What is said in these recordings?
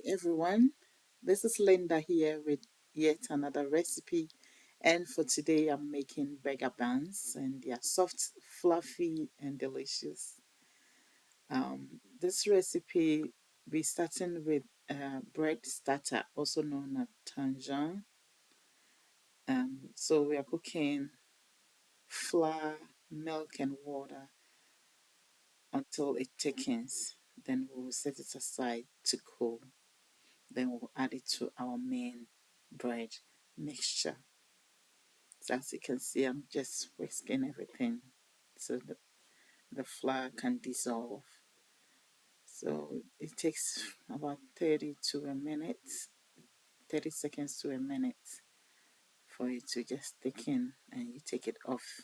Everyone, this is Linda here with yet another recipe, and for today I'm making burger buns, and they are soft, fluffy, and delicious. This recipe we're starting with bread starter, also known as Tangzhong. So we are cooking flour, milk, and water until it thickens. Then we'll set it aside to cool. Then we'll add it to our main bread mixture. So as you can see, I'm just whisking everything so the flour can dissolve. So it takes about 30 to a minute, 30 seconds to a minute for it to just thicken, and you take it off.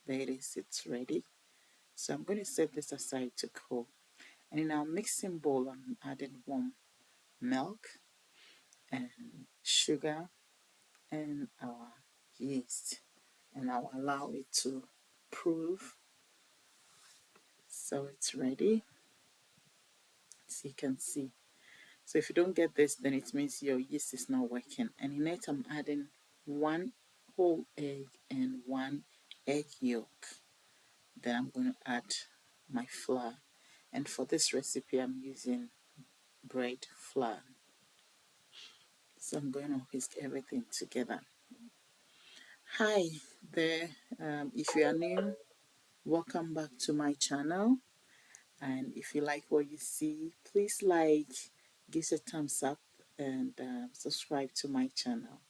There it is, it's ready. So I'm going to set this aside to cool. And in our mixing bowl, I'm adding warm milk and sugar and our yeast, and I'll allow it to proof. So it's ready, as you can see. So if you don't get this, then it means your yeast is not working. And in it, I'm adding one whole egg and one egg yolk. Then I'm going to add my flour. And for this recipe, I'm using bread flour. So I'm going to whisk everything together. Hi there. If you are new, welcome back to my channel. And if you like what you see, please give us a thumbs up, and subscribe to my channel.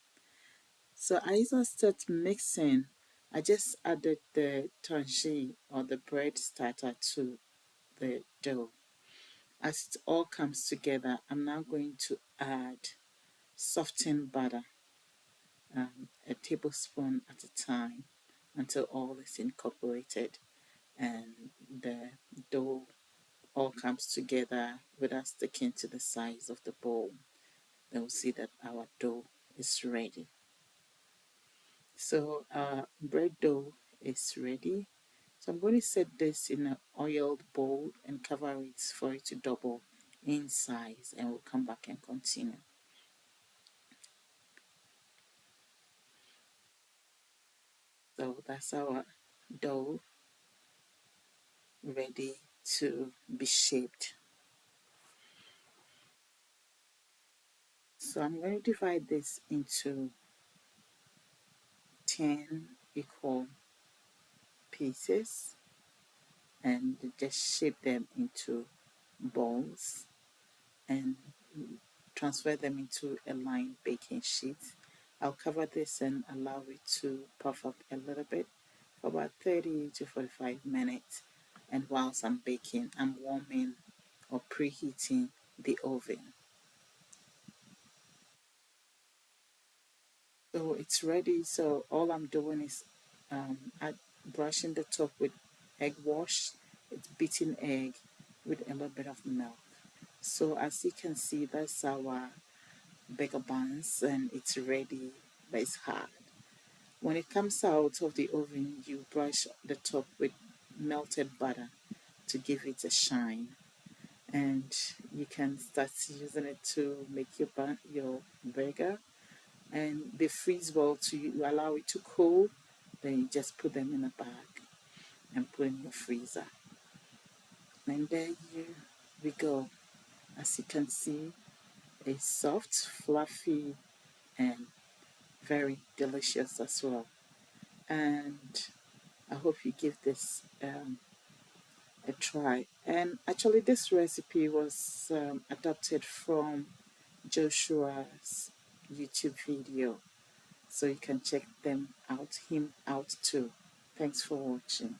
So as I start mixing, I just added the Tangzhong or the bread starter to the dough. As it all comes together, I'm now going to add softened butter, a tablespoon at a time, until all is incorporated and the dough all comes together without sticking to the sides of the bowl. Then we'll see that our dough is ready. So our bread dough is ready. So I'm going to set this in an oiled bowl and cover it for it to double in size, and we'll come back and continue. So that's our dough ready to be shaped. So I'm going to divide this into 10 equal pieces and just shape them into balls and transfer them into a lined baking sheet. I'll cover this and allow it to puff up a little bit for about 30 to 45 minutes. And whilst I'm baking, I'm warming or preheating the oven. So it's ready. So all I'm doing is brushing the top with egg wash. It's beaten egg with a little bit of milk. So as you can see, that's our burger buns, and it's ready, but it's hard. When it comes out of the oven, you brush the top with melted butter to give it a shine, and you can start using it to make your burger. And the freeze well to you allow it to cool. Then you just put them in a bag and put in your freezer. And there we go. As you can see, it's soft, fluffy, and very delicious as well. And I hope you give this a try. And actually, this recipe was adapted from Joshua's YouTube video, so you can check him out too. Thanks for watching.